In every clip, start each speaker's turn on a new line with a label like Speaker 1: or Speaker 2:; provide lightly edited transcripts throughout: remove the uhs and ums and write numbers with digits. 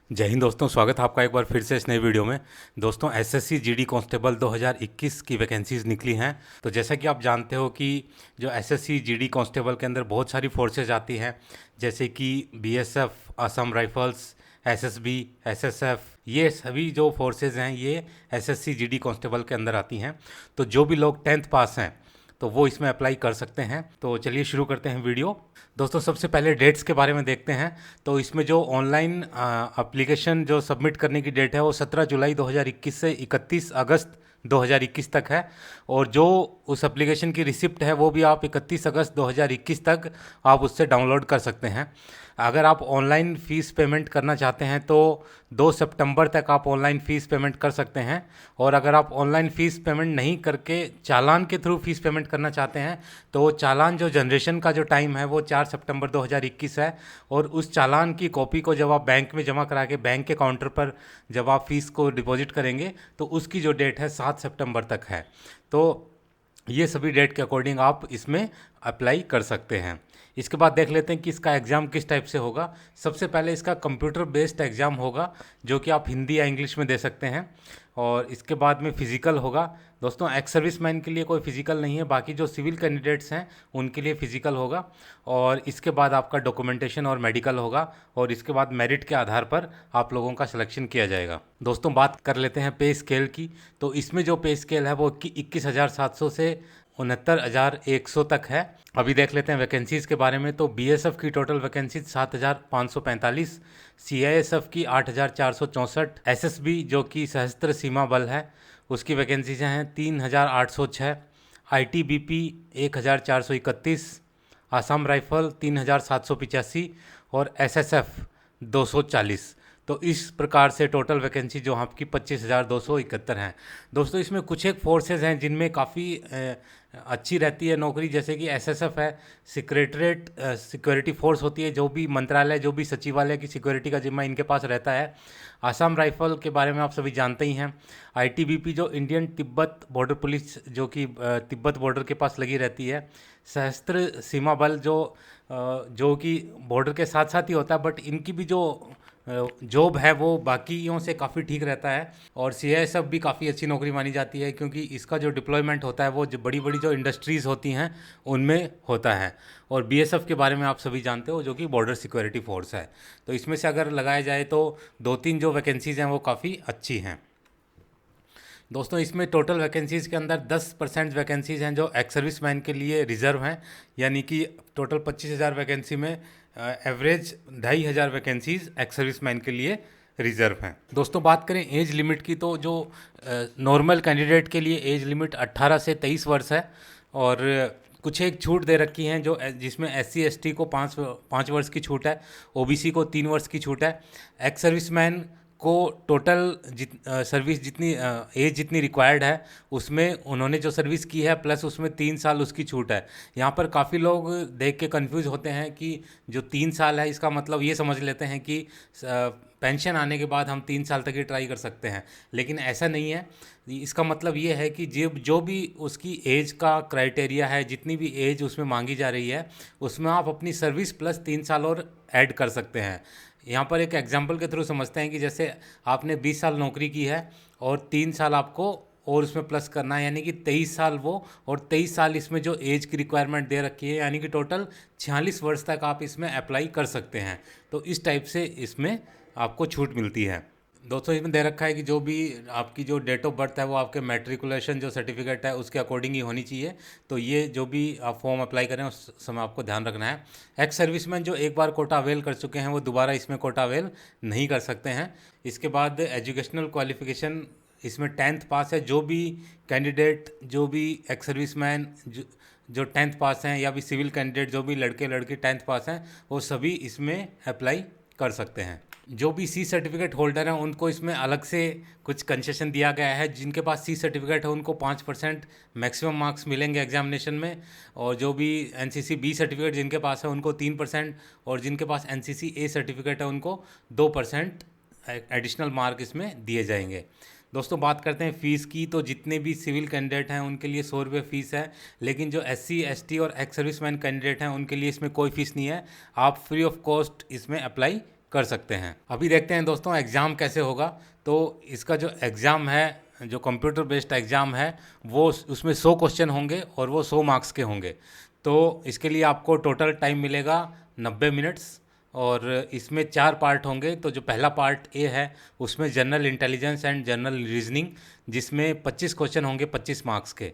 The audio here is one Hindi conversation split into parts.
Speaker 1: जय हिंद दोस्तों, स्वागत है आपका एक बार फिर से इस नई वीडियो में। दोस्तों, एसएससी जीडी कांस्टेबल 2021 की वैकेंसीज निकली हैं। तो जैसा कि आप जानते हो कि जो एसएससी जीडी कांस्टेबल के अंदर बहुत सारी फोर्सेज आती हैं, जैसे कि BSF, Assam rifles, SSB, SSF, ये सभी जो फोर्सेज हैं ये एसएससी जीडी कांस्टेबल के अंदर आती हैं। तो जो भी लोग 10th पास हैं तो वो इसमें अप्लाई कर सकते हैं। तो चलिए शुरू करते हैं वीडियो। दोस्तों, सबसे पहले डेट्स के बारे में देखते हैं। तो इसमें जो ऑनलाइन एप्लीकेशन जो सबमिट करने की डेट है वो 17 जुलाई 2021 से 31 अगस्त 2021 तक है। और जो उस एप्लीकेशन की रिसिप्ट है वो भी आप 31 अगस्त 2021 तक आप उससे डाउनलोड कर सकते हैं। अगर आप ऑनलाइन फ़ीस पेमेंट करना चाहते हैं तो 2 सितंबर तक आप ऑनलाइन फ़ीस पेमेंट कर सकते हैं। और अगर आप ऑनलाइन फ़ीस पेमेंट नहीं करके चालान के थ्रू फ़ीस पेमेंट करना चाहते हैं तो वो चालान जो जनरेशन का जो टाइम है वो 4 सितंबर 2021 है। और उस चालान की कॉपी को जब आप बैंक में जमा करा के बैंक के काउंटर पर जब आप फ़ीस को डिपॉजिट करेंगे तो उसकी जो डेट है 7 सितंबर तक है। तो ये सभी डेट के अकॉर्डिंग आप इसमें अप्लाई कर सकते हैं। इसके बाद देख लेते हैं कि इसका एग्ज़ाम किस टाइप से होगा। सबसे पहले इसका कंप्यूटर बेस्ड एग्ज़ाम होगा जो कि आप हिंदी या इंग्लिश में दे सकते हैं। और इसके बाद में फ़िज़िकल होगा। दोस्तों, एक्स सर्विसमैन के लिए कोई फ़िज़िकल नहीं है, बाकी जो सिविल कैंडिडेट्स हैं उनके लिए फ़िज़िकल होगा। और इसके बाद आपका डॉक्यूमेंटेशन और मेडिकल होगा। और इसके बाद मेरिट के आधार पर आप लोगों का सिलेक्शन किया जाएगा। दोस्तों, बात कर लेते हैं पे स्केल की। तो इसमें जो पे स्केल है वो 21,700 से 69,100 तक है। अभी देख लेते हैं वैकेंसीज़ के बारे में। तो बीएसएफ की टोटल वैकेंसीज 7,545, सीआईएसएफ की 8,464, एसएसबी जो कि सशस्त्र सीमा बल है उसकी वैकेंसीज हैं 3,806, आईटीबीपी 1,431, आसाम राइफल 3,785 और एसएसएफ 240। तो इस प्रकार से टोटल वैकेंसी जो आपकी 25,271 हैं। दोस्तों, इसमें कुछ एक फोर्सेज हैं जिनमें काफ़ी अच्छी रहती है नौकरी, जैसे कि एसएसएफ है, सिक्रेटरेट सिक्योरिटी फोर्स होती है, जो भी मंत्रालय जो भी सचिवालय की सिक्योरिटी का जिम्मा इनके पास रहता है। आसाम राइफल के बारे में आप सभी जानते ही हैं। आईटीबीपी जो इंडियन तिब्बत बॉर्डर पुलिस जो कि तिब्बत बॉर्डर के पास लगी रहती है। सशस्त्र सीमा बल जो कि बॉर्डर के साथ साथ ही होता है, बट इनकी भी जो जॉब है वो बाकियों से काफ़ी ठीक रहता है। और सीआईएसएफ भी काफ़ी अच्छी नौकरी मानी जाती है क्योंकि इसका जो डिप्लॉयमेंट होता है वो जो बड़ी बड़ी जो इंडस्ट्रीज़ होती हैं उनमें होता है। और बीएसएफ के बारे में आप सभी जानते हो जो कि बॉर्डर सिक्योरिटी फोर्स है। तो इसमें से अगर लगाया जाए तो दो तीन जो वैकेंसीज़ हैं वो काफ़ी अच्छी हैं। दोस्तों, इसमें टोटल वैकेंसीज़ के अंदर 10% वैकेंसीज़ हैं जो एक्स सर्विसमैन के लिए रिज़र्व हैं, यानी कि टोटल 25,000 वैकेंसी में एवरेज 2,500 वैकेंसीज़ एक्स सर्विसमैन के लिए रिज़र्व हैं। दोस्तों, बात करें एज लिमिट की तो जो नॉर्मल कैंडिडेट के लिए एज लिमिट 18 से 23 वर्ष है। और कुछ एक छूट दे रखी हैं जो जिसमें एससी एसटी को 5 वर्ष की छूट है, ओबीसी को 3 वर्ष की छूट है। एक्स सर्विसमैन को टोटल सर्विस जितनी एज जितनी रिक्वायर्ड है उसमें उन्होंने जो सर्विस की है प्लस उसमें 3 साल उसकी छूट है। यहाँ पर काफ़ी लोग देख के कंफ्यूज होते हैं कि जो 3 साल है इसका मतलब ये समझ लेते हैं कि पेंशन आने के बाद हम 3 साल तक ही ट्राई कर सकते हैं, लेकिन ऐसा नहीं है। इसका मतलब ये है कि जो भी उसकी एज का क्राइटेरिया है, जितनी भी एज उसमें मांगी जा रही है उसमें आप अपनी सर्विस प्लस 3 साल और ऐड कर सकते हैं। यहाँ पर एक एग्जांपल के थ्रू समझते हैं कि जैसे आपने 20 साल नौकरी की है और 3 साल आपको और उसमें प्लस करना है, यानी कि 23 साल वो, और 23 साल इसमें जो एज की रिक्वायरमेंट दे रखी है, यानी कि टोटल 46 वर्ष तक आप इसमें अप्लाई कर सकते हैं। तो इस टाइप से इसमें आपको छूट मिलती है। दोस्तों, इसमें दे रखा है कि जो भी आपकी जो डेट ऑफ बर्थ है वो आपके मैट्रिकुलेशन जो सर्टिफिकेट है उसके अकॉर्डिंग ही होनी चाहिए। तो ये जो भी आप फॉर्म अप्लाई करें उस समय आपको ध्यान रखना है। एक्स सर्विसमैन जो एक बार कोटा अवेल कर चुके हैं वो दोबारा इसमें कोटा अवेल नहीं कर सकते हैं। इसके बाद एजुकेशनल क्वालिफिकेशन इसमें 10th पास है। जो भी कैंडिडेट जो भी एक्स सर्विसमैन जो 10th पास हैं या भी सिविल कैंडिडेट जो भी लड़के लड़की 10th पास हैं वो सभी इसमें अप्लाई कर सकते हैं। जो भी सी सर्टिफिकेट होल्डर हैं उनको इसमें अलग से कुछ कंसेशन दिया गया है। जिनके पास सी सर्टिफिकेट है उनको 5% मैक्सिमम मार्क्स मिलेंगे एग्जामिनेशन में। और जो भी एनसीसी बी सर्टिफिकेट जिनके पास है उनको 3%, और जिनके पास एनसीसी ए सर्टिफिकेट है उनको 2% एडिशनल मार्क इसमें दिए जाएंगे। दोस्तों, बात करते हैं फ़ीस की। तो जितने भी सिविल कैंडिडेट हैं उनके लिए 100 रुपये फ़ीस है, लेकिन जो एससी एसटी और एक्स सर्विसमैन कैंडिडेट हैं उनके लिए इसमें कोई फ़ीस नहीं है। आप फ्री ऑफ कॉस्ट इसमें अप्लाई कर सकते हैं। अभी देखते हैं दोस्तों एग्ज़ाम कैसे होगा। तो इसका जो एग्ज़ाम है, जो कंप्यूटर बेस्ड एग्ज़ाम है, वो उसमें 100 क्वेश्चन होंगे और वो 100 मार्क्स के होंगे। तो इसके लिए आपको टोटल टाइम मिलेगा 90 मिनट्स और इसमें 4 पार्ट होंगे। तो जो पहला पार्ट ए है उसमें general intelligence and general reasoning, जिसमें 25 क्वेश्चन होंगे 25 मार्क्स के।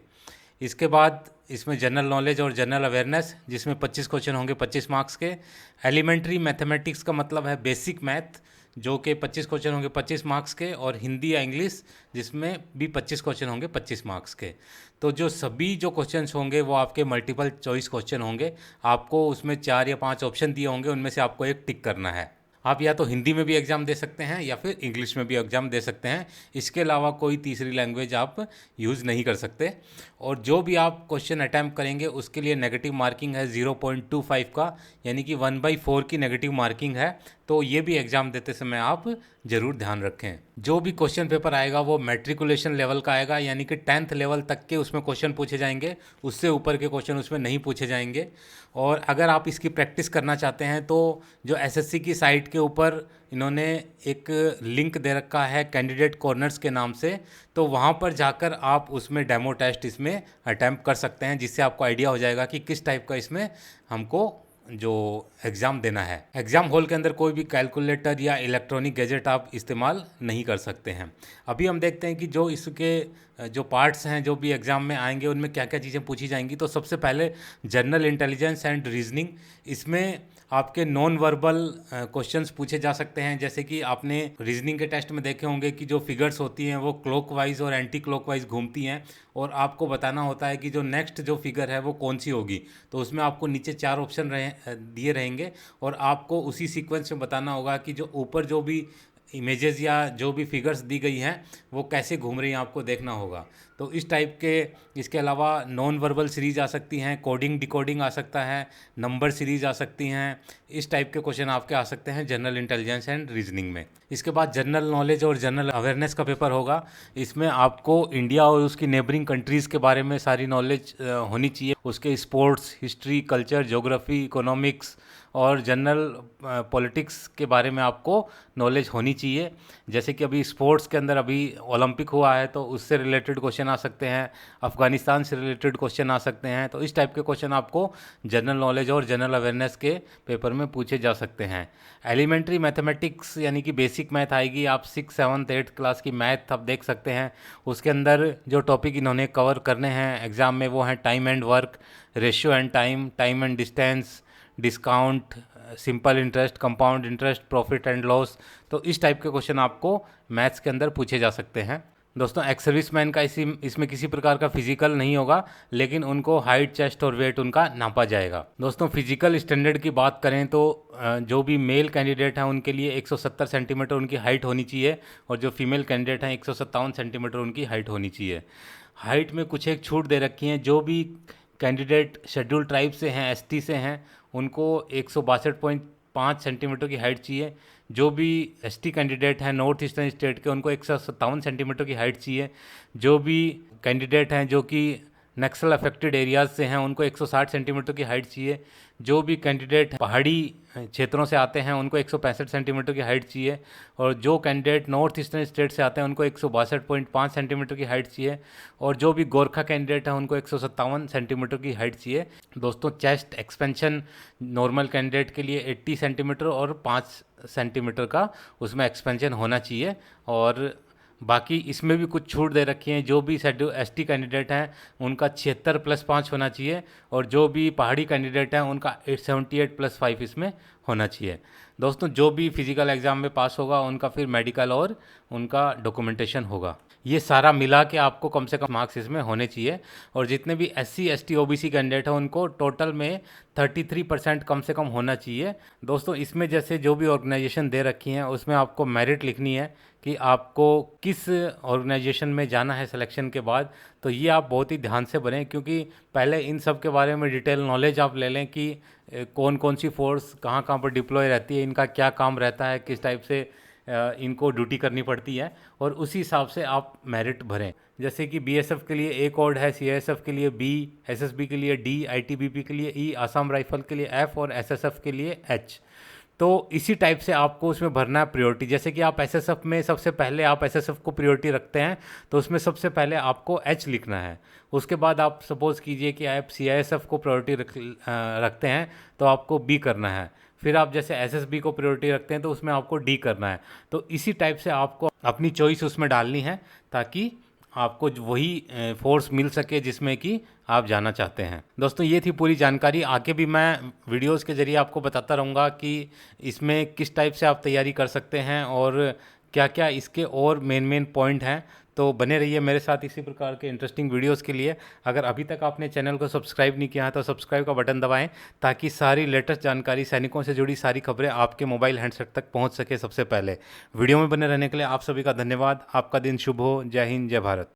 Speaker 1: इसके बाद इसमें जनरल नॉलेज और जनरल अवेयरनेस, जिसमें 25 क्वेश्चन होंगे 25 मार्क्स के। एलिमेंट्री मैथमेटिक्स का मतलब है बेसिक मैथ, जो कि 25 क्वेश्चन होंगे 25 मार्क्स के। और हिंदी या इंग्लिश, जिसमें भी 25 क्वेश्चन होंगे 25 मार्क्स के। तो जो सभी जो क्वेश्चंस होंगे वो आपके मल्टीपल चॉइस क्वेश्चन होंगे। आपको उसमें 4 या 5 ऑप्शन दिए होंगे, उनमें से आपको एक टिक करना है। आप या तो हिंदी में भी एग्ज़ाम दे सकते हैं या फिर इंग्लिश में भी एग्ज़ाम दे सकते हैं। इसके अलावा कोई तीसरी लैंग्वेज आप यूज़ नहीं कर सकते। और जो भी आप क्वेश्चन अटैम्प्ट करेंगे उसके लिए नेगेटिव मार्किंग है 0.25 का, यानी कि 1/4 की नेगेटिव मार्किंग है। तो ये भी एग्ज़ाम देते समय आप ज़रूर ध्यान रखें। जो भी क्वेश्चन पेपर आएगा वो मैट्रिकुलेशन लेवल का आएगा, यानी कि 10th लेवल तक के उसमें क्वेश्चन पूछे जाएंगे, उससे ऊपर के क्वेश्चन उसमें नहीं पूछे जाएंगे। और अगर आप इसकी प्रैक्टिस करना चाहते हैं तो जो एसएससी की साइट के ऊपर इन्होंने एक लिंक दे रखा है कैंडिडेट कॉर्नर्स के नाम से, तो वहाँ पर जाकर आप उसमें डेमो टेस्ट इसमें अटैम्प्ट कर सकते हैं, जिससे आपको आइडिया हो जाएगा कि किस टाइप का इसमें हमको जो एग्ज़ाम देना है। एग्ज़ाम हॉल के अंदर कोई भी कैलकुलेटर या इलेक्ट्रॉनिक गैजेट आप इस्तेमाल नहीं कर सकते हैं। अभी हम देखते हैं कि जो इसके जो पार्ट्स हैं जो भी एग्ज़ाम में आएंगे उनमें क्या क्या चीज़ें पूछी जाएंगी। तो सबसे पहले जनरल इंटेलिजेंस एंड रीजनिंग, इसमें आपके नॉन वर्बल क्वेश्चंस पूछे जा सकते हैं। जैसे कि आपने रीजनिंग के टेस्ट में देखे होंगे कि जो फिगर्स होती हैं वो क्लॉकवाइज और एंटी क्लॉकवाइज घूमती हैं, और आपको बताना होता है कि जो नेक्स्ट जो फिगर है वो कौन सी होगी। तो उसमें आपको नीचे 4 ऑप्शन दिए रहेंगे और आपको उसी सीक्वेंस में बताना होगा कि जो ऊपर जो भी इमेजेस या जो भी फिगर्स दी गई हैं वो कैसे घूम रही हैं, आपको देखना होगा। तो इस टाइप के, इसके अलावा नॉन वर्बल सीरीज आ सकती हैं, कोडिंग डिकोडिंग आ सकता है, नंबर सीरीज आ सकती हैं। इस टाइप के क्वेश्चन आपके आ सकते हैं जनरल इंटेलिजेंस एंड रीजनिंग में। इसके बाद जनरल नॉलेज और जनरल अवेयरनेस का पेपर होगा। इसमें आपको इंडिया और उसकी नेबरिंग कंट्रीज़ के बारे में सारी नॉलेज होनी चाहिए। उसके sports, history, culture, geography, economics और जनरल पॉलिटिक्स के बारे में आपको नॉलेज होनी चाहिए। जैसे कि अभी स्पोर्ट्स के अंदर अभी ओलंपिक हुआ है तो उससे रिलेटेड क्वेश्चन आ सकते हैं, अफ़गानिस्तान से रिलेटेड क्वेश्चन आ सकते हैं। तो इस टाइप के क्वेश्चन आपको जनरल नॉलेज और जनरल अवेयरनेस के पेपर में पूछे जा सकते हैं। एलिमेंट्री मैथमेटिक्स यानी कि बेसिक मैथ आएगी। आप 6th 7th 8th क्लास की मैथ आप देख सकते हैं। उसके अंदर जो टॉपिक इन्होंने कवर करने हैं एग्ज़ाम में वो हैं time and work, ratio and time, time and distance, discount, simple interest, compound interest, profit and loss. तो इस टाइप के क्वेश्चन आपको मैथ्स के अंदर पूछे जा सकते हैं। दोस्तों एक्स सर्विसमैन का इसमें किसी प्रकार का फिजिकल नहीं होगा, लेकिन उनको हाइट, चेस्ट और वेट उनका नापा जाएगा। दोस्तों फिजिकल स्टैंडर्ड की बात करें तो जो भी मेल कैंडिडेट हैं उनके लिए 170 सेंटीमीटर उनकी हाइट होनी चाहिए, और जो फीमेल कैंडिडेट हैं 157 सेंटीमीटर उनकी हाइट होनी चाहिए। हाइट में कुछ एक छूट दे रखी हैं। जो भी कैंडिडेट शेड्यूल ट्राइब से हैं, एसटी से हैं, उनको 162.5 सेंटीमीटर की हाइट चाहिए। जो भी एसटी कैंडिडेट हैं नॉर्थ ईस्टर्न स्टेट के, उनको 157 सेंटीमीटर की हाइट चाहिए। जो भी कैंडिडेट हैं जो कि नक्सल अफेक्टेड एरियाज़ से हैं उनको 160 सेंटीमीटर की हाइट चाहिए। जो भी कैंडिडेट पहाड़ी क्षेत्रों से आते हैं उनको 165 सेंटीमीटर की हाइट चाहिए। और जो कैंडिडेट नॉर्थ ईस्टर्न स्टेट से आते हैं उनको 162.5 सेंटीमीटर की हाइट चाहिए। और जो भी गोरखा कैंडिडेट हैं उनको 157 सेंटीमीटर की हाइट चाहिए। दोस्तों चेस्ट एक्सपेंशन नॉर्मल कैंडिडेट के लिए 80 सेंटीमीटर और 5 सेंटीमीटर का उसमें एक्सपेंशन होना चाहिए। और बाकी इसमें भी कुछ छूट दे रखी हैं। जो भी शेड्यूल एसटी कैंडिडेट हैं उनका 76+5 होना चाहिए, और जो भी पहाड़ी कैंडिडेट हैं उनका 78+5 इसमें होना चाहिए। दोस्तों जो भी फिजिकल एग्ज़ाम में पास होगा उनका फिर मेडिकल और उनका डॉक्यूमेंटेशन होगा। ये सारा मिला के आपको कम से कम मार्क्स इसमें होने चाहिए। और जितने भी एससी, एसटी, ओबीसी कैंडिडेट हैं उनको टोटल में 33% कम से कम होना चाहिए। दोस्तों इसमें जैसे जो भी ऑर्गेनाइजेशन दे रखी हैं उसमें आपको मेरिट लिखनी है कि आपको किस ऑर्गेनाइजेशन में जाना है सिलेक्शन के बाद। तो ये आप बहुत ही ध्यान से बनें, क्योंकि पहले इन सब के बारे में डिटेल नॉलेज आप ले लें कि कौन कौन सी फोर्स कहाँ कहाँ पर डिप्लॉय रहती है, इनका क्या काम रहता है, किस टाइप से इनको ड्यूटी करनी पड़ती है, और उसी हिसाब से आप मेरिट भरें। जैसे कि बीएसएफ के लिए ए कोड है, सीआईएसएफ के लिए बी, एसएसबी के लिए डी, आईटीबीपी के लिए ई, आसाम राइफल के लिए एफ और एसएसएफ के लिए एच। तो इसी टाइप से आपको उसमें भरना है प्रायोरिटी। जैसे कि आप एसएसएफ में सबसे पहले आप एसएसएफ को प्रायोरिटी रखते हैं, तो उसमें सबसे पहले आपको एच लिखना है। उसके बाद आप सपोज़ कीजिए कि आप सीआईएसएफ को प्रायोरिटी रखते हैं, तो आपको बी करना है। फिर आप जैसे एसएसबी को प्रायोरिटी रखते हैं, तो उसमें आपको डी करना है। तो इसी टाइप से आपको अपनी चॉइस उसमें डालनी है, ताकि आपको वही फोर्स मिल सके जिसमें कि आप जाना चाहते हैं। दोस्तों, ये थी पूरी जानकारी। आगे भी मैं वीडियोस के ज़रिए आपको बताता रहूँगा कि इसमें किस टाइप से आप तैयारी कर सकते हैं और क्या क्या इसके और मेन पॉइंट हैं। तो बने रहिए मेरे साथ इसी प्रकार के इंटरेस्टिंग वीडियोस के लिए। अगर अभी तक आपने चैनल को सब्सक्राइब नहीं किया है तो सब्सक्राइब का बटन दबाएं, ताकि सारी लेटेस्ट जानकारी, सैनिकों से जुड़ी सारी खबरें आपके मोबाइल हैंडसेट तक पहुंच सके सबसे पहले। वीडियो में बने रहने के लिए आप सभी का धन्यवाद। आपका दिन शुभ हो। जय हिंद, जय भारत।